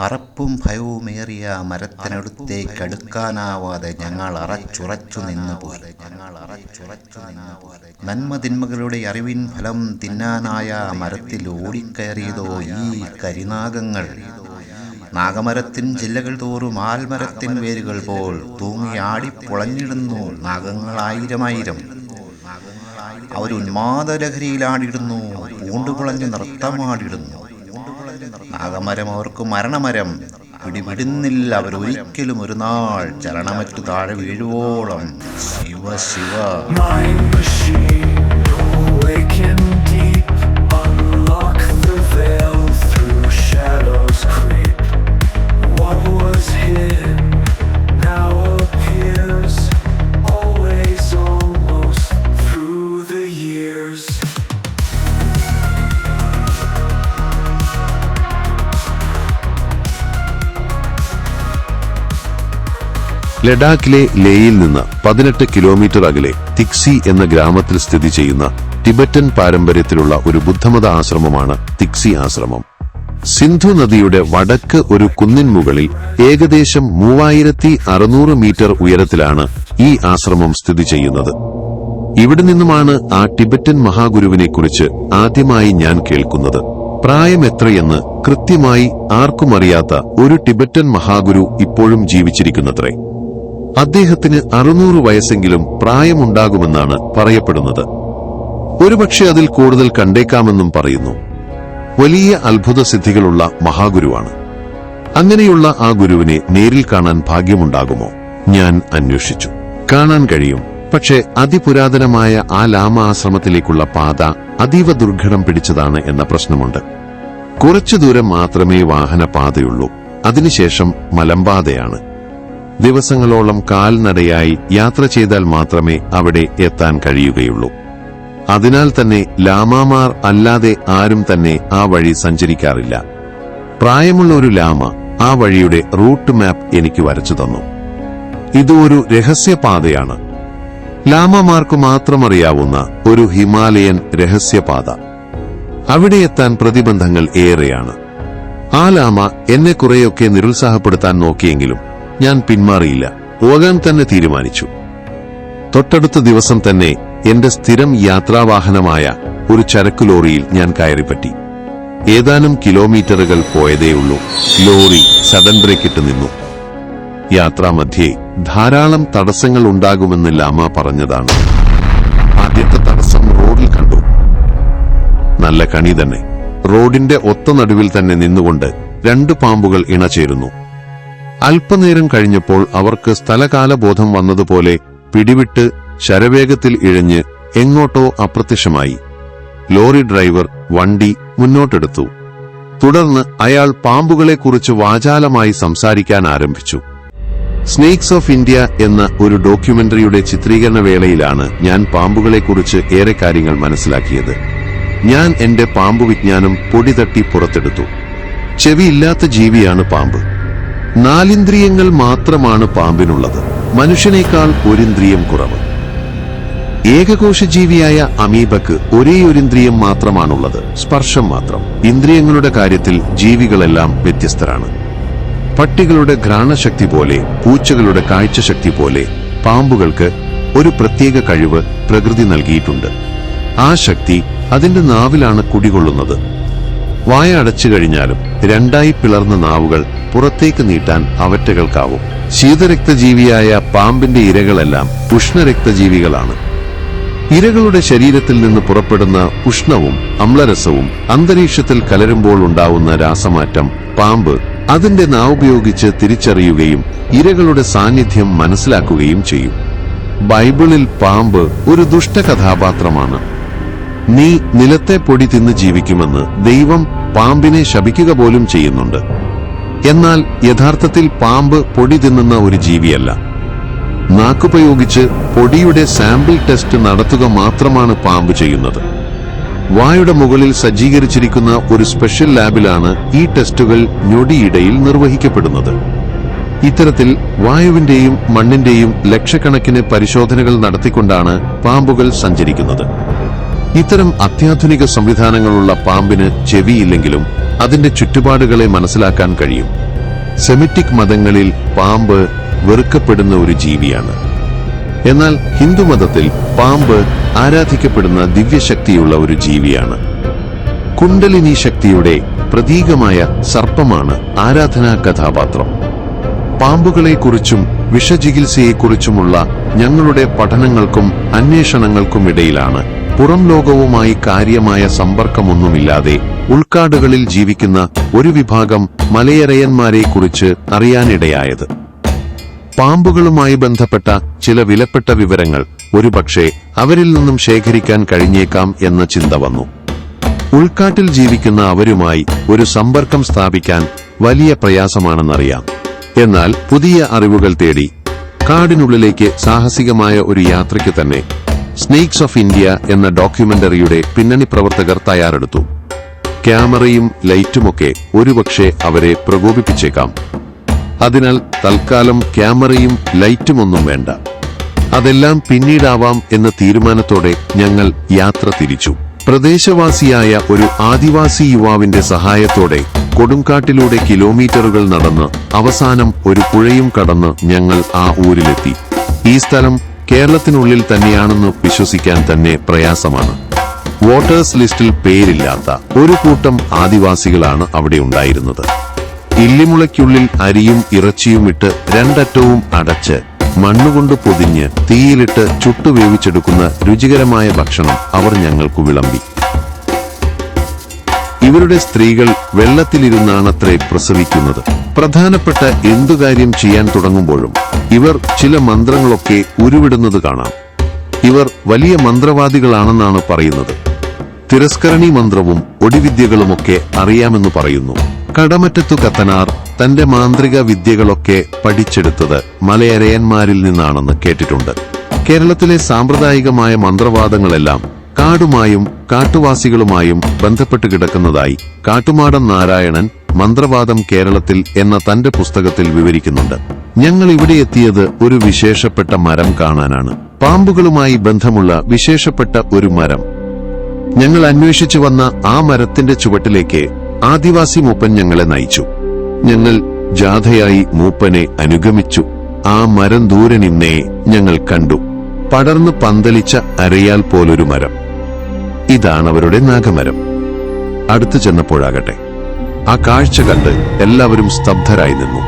അറപ്പും ഭയവുമേറിയ മരത്തിനടുത്തേക്കടുക്കാനാവാതെ ഞങ്ങൾ അറച്ചുറച്ചു നിന്നുപോയി. നന്മതിന്മകളുടെ അറിവിൻ ഫലം തിന്നാനായ മരത്തിൽ ഓടിക്കയറിയതോ ഈ കരിനാഗങ്ങൾ. നാഗമരത്തിൻ ജില്ലകൾ തോറും ആൽമരത്തിൻ വേരുകൾ പോൽ തൂങ്ങിയാടിപ്പൊളഞ്ഞിടുന്നു നാഗങ്ങളായിരമായിരം. അവരുന്മാദലഹരിയിലാടിടുന്നു, പൂണ്ടുപുളഞ്ഞ് നൃത്തമാടിടുന്നു. നാഗമരം അവർക്ക് മരണമരം. പിടിവിടുന്നില്ല അവരൊരിക്കലും ഒരു നാൾ ചലനമറ്റു താഴെ വീഴുവോളം. ശിവ ശിവ. ലഡാക്കിലെ ലേയിൽ നിന്ന് 18 കിലോമീറ്റർ അകലെ തിക്സി എന്ന ഗ്രാമത്തിൽ സ്ഥിതി ചെയ്യുന്ന ടിബറ്റൻ പാരമ്പര്യത്തിലുള്ള ഒരു ബുദ്ധമത ആശ്രമമാണ് തിക്സി ആശ്രമം. സിന്ധു നദിയുടെ വടക്ക് ഒരു കുന്നിൻ മുകളിൽ ഏകദേശം 3600 മീറ്റർ ഉയരത്തിലാണ് ഈ ആശ്രമം സ്ഥിതി ചെയ്യുന്നത്. ഇവിടെ നിന്നുമാണ് ആ ടിബറ്റൻ മഹാഗുരുവിനെക്കുറിച്ച് ആദ്യമായി ഞാൻ കേൾക്കുന്നത്. പ്രായം എത്രയെന്ന് കൃത്യമായി ആർക്കും അറിയാത്ത ഒരു ടിബറ്റൻ മഹാഗുരു ഇപ്പോഴും ജീവിച്ചിരിക്കുന്നത്രേ. അദ്ദേഹത്തിന് 600 വയസ്സെങ്കിലും പ്രായമുണ്ടാകുമെന്നാണ് പറയപ്പെടുന്നത്. ഒരുപക്ഷെ അതിൽ കൂടുതൽ കണ്ടേക്കാമെന്നും പറയുന്നു. വലിയ അത്ഭുത സിദ്ധികളുള്ള മഹാഗുരുവാണ്. അങ്ങനെയുള്ള ആ ഗുരുവിനെ നേരിൽ കാണാൻ ഭാഗ്യമുണ്ടാകുമോ? ഞാൻ അന്വേഷിച്ചു. കാണാൻ കഴിയും. പക്ഷേ അതിപുരാതനമായ ആ ലാമ ആശ്രമത്തിലേക്കുള്ള പാത അതീവ ദുർഘടം പിടിച്ചതാണ് എന്ന പ്രശ്നമുണ്ട്. കുറച്ചു ദൂരം മാത്രമേ വാഹനപാതയുള്ളൂ. അതിനുശേഷം മലമ്പാതയാണ്. ദിവസങ്ങളോളം കാൽനടയായി യാത്ര ചെയ്താൽ മാത്രമേ അവിടെ എത്താൻ കഴിയുകയുള്ളൂ. അതിനാൽ തന്നെ ലാമാമാർ അല്ലാതെ ആരും തന്നെ ആ വഴി സഞ്ചരിക്കാറില്ല. പ്രായമുള്ള ഒരു ലാമ ആ വഴിയുടെ റൂട്ട് മാപ്പ് എനിക്ക് വരച്ചു തന്നു. ഇത് ഒരു രഹസ്യപാതയാണ്. ലാമമാർക്ക് മാത്രമറിയാവുന്ന ഒരു ഹിമാലയൻ രഹസ്യപാത. അവിടെ എത്താൻ പ്രതിബന്ധങ്ങൾ ഏറെയാണ്. ആ ലാമ എന്നെ കുറെയൊക്കെ നിരുത്സാഹപ്പെടുത്താൻ നോക്കിയെങ്കിലും ഞാൻ പിന്മാറിയില്ല. പോകാൻ തന്നെ തീരുമാനിച്ചു. തൊട്ടടുത്ത ദിവസം തന്നെ എന്റെ സ്ഥിരം യാത്രാവാഹനമായ ഒരു ചരക്കു ലോറിയിൽ ഞാൻ കയറിപ്പറ്റി. ഏതാനും കിലോമീറ്ററുകൾ പോയതേയുള്ളൂ. ലോറി സഡൻ ബ്രേക്കിട്ട് നിന്നു. യാത്രാമധ്യേ ധാരാളം തടസ്സങ്ങൾ ഉണ്ടാകുമെന്ന് ലാമ പറഞ്ഞതാണ്. ആദ്യത്തെ തടസ്സം റോഡിൽ കണ്ടു. നല്ല കണി തന്നെ. റോഡിന്റെ ഒത്ത നടുവിൽ തന്നെ നിന്നുകൊണ്ട് 2 പാമ്പുകൾ ഇണചേരുന്നു. അല്പനേരം കഴിഞ്ഞപ്പോൾ അവർക്ക് സ്ഥലകാലബോധം വന്നതുപോലെ പിടിവിട്ട് ശരവേഗത്തിൽ ഇഴഞ്ഞ് എങ്ങോട്ടോ അപ്രത്യക്ഷമായി. ലോറി ഡ്രൈവർ വണ്ടി മുന്നോട്ടെടുത്തു. തുടർന്ന് അയാൾ പാമ്പുകളെക്കുറിച്ച് വാചാലമായി സംസാരിക്കാൻ ആരംഭിച്ചു. സ്നേക്സ് ഓഫ് ഇന്ത്യ എന്ന ഒരു ഡോക്യുമെന്ററിയുടെ ചിത്രീകരണ വേളയിലാണ് ഞാൻ പാമ്പുകളെക്കുറിച്ച് ഏറെ കാര്യങ്ങൾ മനസ്സിലാക്കിയത്. ഞാൻ എന്റെ പാമ്പു വിജ്ഞാനം പൊടിതട്ടി പുറത്തെടുത്തു. ചെവിയില്ലാത്ത ജീവിയാണ് പാമ്പ്. 4 ഇന്ദ്രിയങ്ങൾ മാത്രമാണ് പാമ്പിനുള്ളത്. മനുഷ്യനേക്കാൾ 1 ഇന്ദ്രിയം കുറവ്. ഏകകോശജീവിയായ അമീബക്ക് ഒരേയൊരു ഇന്ദ്രിയം മാത്രമാണുള്ളത്, സ്പർശം മാത്രം. ഇന്ദ്രിയങ്ങളുടെ കാര്യത്തിൽ ജീവികളെല്ലാം വ്യത്യസ്തരാണ്. പട്ടികളുടെ ഘ്രാണശക്തി പോലെ, പൂച്ചകളുടെ കാഴ്ചശക്തി പോലെ പാമ്പുകൾക്ക് ഒരു പ്രത്യേക കഴിവ് പ്രകൃതി നൽകിയിട്ടുണ്ട്. ആ ശക്തി അതിന്റെ നാവിലാണ് കുടികൊള്ളുന്നത്. വായ അടച്ചു കഴിഞ്ഞാലും 2ആയി പിളർന്ന നാവുകൾ പുറത്തേക്ക് നീട്ടാൻ അവറ്റകൾക്കാവും. ശീതരക്തജീവിയായ പാമ്പിന്റെ ഇരകളെല്ലാം ഉഷ്ണരക്തജീവികളാണ്. ഇരകളുടെ ശരീരത്തിൽ നിന്ന് പുറപ്പെടുന്ന ഉഷ്ണവും അമ്ലരസവും അന്തരീക്ഷത്തിൽ കലരുമ്പോൾ ഉണ്ടാവുന്ന രാസമാറ്റം പാമ്പ് അതിന്റെ നാവുപയോഗിച്ച് തിരിച്ചറിയുകയും ഇരകളുടെ സാന്നിധ്യം മനസ്സിലാക്കുകയും ചെയ്യും. ബൈബിളിൽ പാമ്പ് ഒരു ദുഷ്ടകഥാപാത്രമാണ്. നീ നിലത്തെ പൊടി തിന്ന് ജീവിക്കുമെന്ന് ദൈവം പാമ്പിനെ ശപിക്കുക പോലും ചെയ്യുന്നുണ്ട്. എന്നാൽ യഥാർത്ഥത്തിൽ പാമ്പ് പൊടി തിന്നുന്ന ഒരു ജീവിയല്ല. നാക്കുപയോഗിച്ച് പൊടിയുടെ സാമ്പിൾ ടെസ്റ്റ് നടത്തുക മാത്രമാണ് പാമ്പ് ചെയ്യുന്നത്. വായുടെ മുകളിൽ സജ്ജീകരിച്ചിരിക്കുന്ന ഒരു സ്പെഷ്യൽ ലാബിലാണ് ഈ ടെസ്റ്റുകൾ ഞൊടിയിടയിൽ നിർവഹിക്കപ്പെടുന്നത്. ഇത്തരത്തിൽ വായുവിന്റെയും മണ്ണിന്റെയും ലക്ഷക്കണക്കിന് പരിശോധനകൾ നടത്തിക്കൊണ്ടാണ് പാമ്പുകൾ സഞ്ചരിക്കുന്നത്. ഇത്തരം അത്യാധുനിക സംവിധാനങ്ങളുള്ള പാമ്പിന് ചെവിയില്ലെങ്കിലും അതിന്റെ ചുറ്റുപാടുകളെ മനസ്സിലാക്കാൻ കഴിയും. സെമിറ്റിക് മതങ്ങളിൽ പാമ്പ് വെറുക്കപ്പെടുന്ന ഒരു ജീവിയാണ്. എന്നാൽ ഹിന്ദുമതത്തിൽ പാമ്പ് ആരാധിക്കപ്പെടുന്ന ദിവ്യശക്തിയുള്ള ഒരു ജീവിയാണ്. കുണ്ടലിനി ശക്തിയുടെ പ്രതീകമായ സർപ്പമാണ് ആരാധനാ കഥാപാത്രം. പാമ്പുകളെക്കുറിച്ചും വിഷചികിത്സയെക്കുറിച്ചുമുള്ള ഞങ്ങളുടെ പഠനങ്ങൾക്കും അന്വേഷണങ്ങൾക്കുമിടയിലാണ് പുറം ലോകവുമായി കാര്യമായ സമ്പർക്കമൊന്നുമില്ലാതെ ഉൾക്കാടുകളിൽ ജീവിക്കുന്ന ഒരു വിഭാഗം മലയരയന്മാരെക്കുറിച്ച് അറിയാനിടയായത്. പാമ്പുകളുമായി ബന്ധപ്പെട്ട ചില വിലപ്പെട്ട വിവരങ്ങൾ ഒരുപക്ഷെ അവരിൽ നിന്നും ശേഖരിക്കാൻ കഴിഞ്ഞേക്കാം എന്ന ചിന്ത വന്നു. ഉൾക്കാട്ടിൽ ജീവിക്കുന്ന അവരുമായി ഒരു സമ്പർക്കം സ്ഥാപിക്കാൻ വലിയ പ്രയാസമാണെന്നറിയാം. എന്നാൽ പുതിയ അറിവുകൾ തേടി കാടിനുള്ളിലേക്ക് സാഹസികമായ ഒരു യാത്രയ്ക്ക് തന്നെ സ്നേക്സ് ഓഫ് ഇന്ത്യ എന്ന ഡോക്യുമെന്ററിയുടെ പിന്നണി പ്രവർത്തകർ തയ്യാറെടുത്തു. ക്യാമറയും ലൈറ്റുമൊക്കെ ഒരുപക്ഷെ അവരെ പ്രകോപിപ്പിച്ചേക്കാം. അതിനാൽ തൽക്കാലം ക്യാമറയും ലൈറ്റുമൊന്നും വേണ്ട, അതെല്ലാം പിന്നീടാവാം എന്ന തീരുമാനത്തോടെ ഞങ്ങൾ യാത്ര തിരിച്ചു. പ്രദേശവാസിയായ ഒരു ആദിവാസി യുവാവിന്റെ സഹായത്തോടെ കൊടുങ്കാട്ടിലൂടെ കിലോമീറ്ററുകൾ നടന്ന് അവസാനം ഒരു പുഴയും കടന്ന് ഞങ്ങൾ ആ ഊരിലെത്തി. ഈ സ്ഥലം കേരളത്തിനുള്ളിൽ തന്നെയാണെന്ന് വിശ്വസിക്കാൻ തന്നെ പ്രയാസമാണ്. വോട്ടേഴ്സ് ലിസ്റ്റിൽ പേരില്ലാത്ത ഒരു കൂട്ടം ആദിവാസികളാണ് അവിടെ ഉണ്ടായിരുന്നത്. ഇല്ലിമുളയ്ക്കുള്ളിൽ അരിയും ഇറച്ചിയും ഇട്ട് രണ്ടറ്റവും അടച്ച് മണ്ണുകൊണ്ട് പൊതിഞ്ഞ് തീയിലിട്ട് ചുട്ടുവേവിച്ചെടുക്കുന്ന രുചികരമായ ഭക്ഷണം അവർ ഞങ്ങൾക്ക് വിളമ്പി. ഇവരുടെ സ്ത്രീകൾ വെള്ളത്തിലിരുന്നാണത്രേ പ്രസവിക്കുന്നത്. പ്രധാനപ്പെട്ട എന്തു കാര്യം ചെയ്യാൻ തുടങ്ങുമ്പോഴും ഇവർ ചില മന്ത്രങ്ങളൊക്കെ ഉരുവിടുന്നത് കാണാം. ഇവർ വലിയ മന്ത്രവാദികളാണെന്നാണ് പറയുന്നത്. തിരസ്കരണി മന്ത്രവും ഒടിവിദ്യകളുമൊക്കെ അറിയാമെന്ന് പറയുന്നു. കടമറ്റത്തു കത്തനാർ തന്റെ മാന്ത്രിക വിദ്യകളൊക്കെ പഠിച്ചെടുത്തത് മലയരയന്മാരിൽ നിന്നാണെന്ന് കേട്ടിട്ടുണ്ട്. കേരളത്തിലെ സാമ്പ്രദായികമായ മന്ത്രവാദങ്ങളെല്ലാം കാടുമായും കാട്ടുവാസികളുമായും ബന്ധപ്പെട്ട് കിടക്കുന്നതായി കാട്ടുമാടൻ നാരായണൻ മന്ത്രവാദം കേരളത്തിൽ എന്ന തന്റെ പുസ്തകത്തിൽ വിവരിക്കുന്നുണ്ട്. ഞങ്ങൾ ഇവിടെ എത്തിയത് ഒരു വിശേഷപ്പെട്ട മരം കാണാനാണ്. പാമ്പുകളുമായി ബന്ധമുള്ള വിശേഷപ്പെട്ട ഒരു മരം. ഞങ്ങൾ അന്വേഷിച്ചു വന്ന ആ മരത്തിന്റെ ചുവട്ടിലേക്ക് ആദിവാസി മൂപ്പൻ ഞങ്ങളെ നയിച്ചു. ഞങ്ങൾ ജാഥയായി മൂപ്പനെ അനുഗമിച്ചു. ആ മരം ദൂരെ നിന്നേ ഞങ്ങൾ കണ്ടു. പടർന്നു പന്തലിച്ച അരയാൽ പോലൊരു മരം. ഇതാണ് അവരുടെ നാഗമരം. അടുത്തു ചെന്നപ്പോഴാകട്ടെ ആ കാഴ്ച കണ്ട് എല്ലാവരും സ്തബ്ധരായി നിന്നു.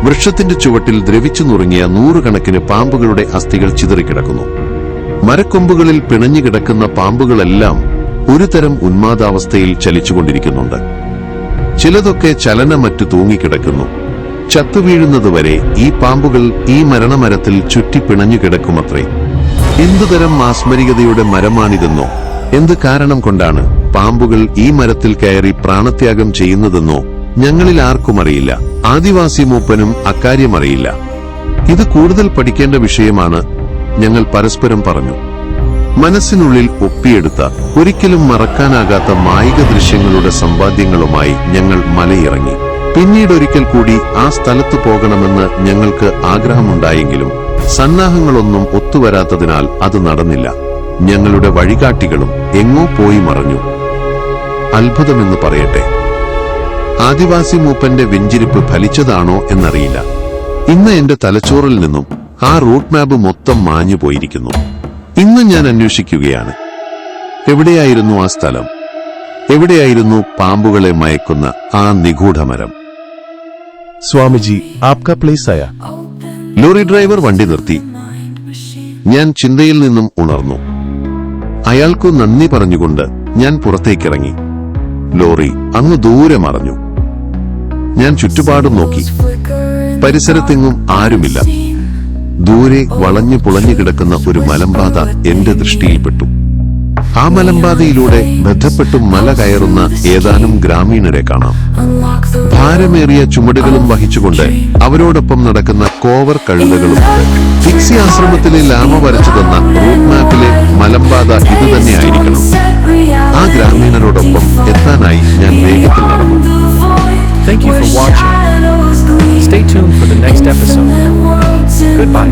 വൃക്ഷത്തിന്റെ ചുവട്ടിൽ ദ്രവിച്ചു നുറുങ്ങിയ നൂറുകണക്കിന് പാമ്പുകളുടെ അസ്ഥികൾ ചിതറിക്കിടക്കുന്നു. മരക്കൊമ്പുകളിൽ പിണഞ്ഞുകിടക്കുന്ന പാമ്പുകളെല്ലാം ഒരു തരം ഉന്മാദാവസ്ഥയിൽ ചലിച്ചുകൊണ്ടിരിക്കുന്നുണ്ട്. ചിലതൊക്കെ ചലനമറ്റു തൂങ്ങിക്കിടക്കുന്നു. ചത്തുവീഴുന്നതുവരെ ഈ പാമ്പുകൾ ഈ മരണമരത്തിൽ ചുറ്റി പിണഞ്ഞുകിടക്കുമത്രേ. എന്തുതരം മാസ്മരികതയുടെ മരമാണിതെന്നോ, എന്ത് കാരണം കൊണ്ടാണ് പാമ്പുകൾ ഈ മരത്തിൽ കയറി പ്രാണത്യാഗം ചെയ്യുന്നതെന്നോ ഞങ്ങളിൽ ആർക്കും അറിയില്ല. ആദിവാസി മൂപ്പനും അക്കാര്യം അറിയില്ല. ഇത് കൂടുതൽ പഠിക്കേണ്ട വിഷയമാണ്, ഞങ്ങൾ പരസ്പരം പറഞ്ഞു. മനസ്സിനുള്ളിൽ ഒപ്പിയെടുത്ത ഒരിക്കലും മറക്കാനാകാത്ത മായിക ദൃശ്യങ്ങളുടെ സമ്പാദ്യങ്ങളുമായി ഞങ്ങൾ മലയിറങ്ങി. പിന്നീടൊരിക്കൽ കൂടി ആ സ്ഥലത്ത് പോകണമെന്ന് ഞങ്ങൾക്ക് ആഗ്രഹമുണ്ടായെങ്കിലും സന്നാഹങ്ങളൊന്നും ഒത്തുവരാത്തതിനാൽ അത് നടന്നില്ല. ഞങ്ങളുടെ വഴികാട്ടികളും എങ്ങോ പോയി മറഞ്ഞു. അത്ഭുതമെന്ന് പറയട്ടെ, ആദിവാസി മൂപ്പന്റെ വെഞ്ചിരിപ്പ് ഫലിച്ചതാണോ എന്നറിയില്ല. ഇന്ന് എന്റെ തലച്ചോറിൽ നിന്നും ആ റൂട്ട് മാപ്പ് മൊത്തം മാഞ്ഞു പോയിരിക്കുന്നു. ഇന്ന് ഞാൻ അന്വേഷിക്കുകയാണ്, എവിടെയായിരുന്നു ആ സ്ഥലം? എവിടെയായിരുന്നു പാമ്പുകളെ മയക്കുന്ന ആ നിഗൂഢമരം? സ്വാമിജി, ആപ്കാ പ്ലേസ് ആയ. ലോറി ഡ്രൈവർ വണ്ടി നിർത്തി. ഞാൻ ചിന്തയിൽ നിന്നും ഉണർന്നു. അയാൾക്കു നന്ദി പറഞ്ഞുകൊണ്ട് ഞാൻ പുറത്തേക്കിറങ്ങി. ലോറി അങ്ങ് ദൂരെ മറഞ്ഞു. ഞാൻ ചുറ്റുപാടും നോക്കി. പരിസരത്തെങ്ങും ആരുമില്ല. ദൂരെ വളഞ്ഞു പുളഞ്ഞു കിടക്കുന്ന ഒരു മലമ്പാത എന്റെ ദൃഷ്ടിയിൽപ്പെട്ടു. ആ മലമ്പാതയിലൂടെ ബന്ധപ്പെട്ടും മല കയറുന്ന ഏതാനും ഗ്രാമീണരെ കാണാം. ഭാരമേറിയ ചുമടുകളും വഹിച്ചുകൊണ്ട് അവരോടൊപ്പം നടക്കുന്ന കോവർ കഴുതകളുമുണ്ട്. തിക്സി ആശ്രമത്തിലെ ലാമ വരച്ചു തന്ന റൂട്ട് മാപ്പിലെ മലമ്പാത ഇതുതന്നെയായിരിക്കണം. ആ ഗ്രാമീണരോടൊപ്പം എത്താനായി ഞാൻ വേഗത്തിൽ നടന്നു. Thank you for watching. Stay tuned for the next episode. Goodbye.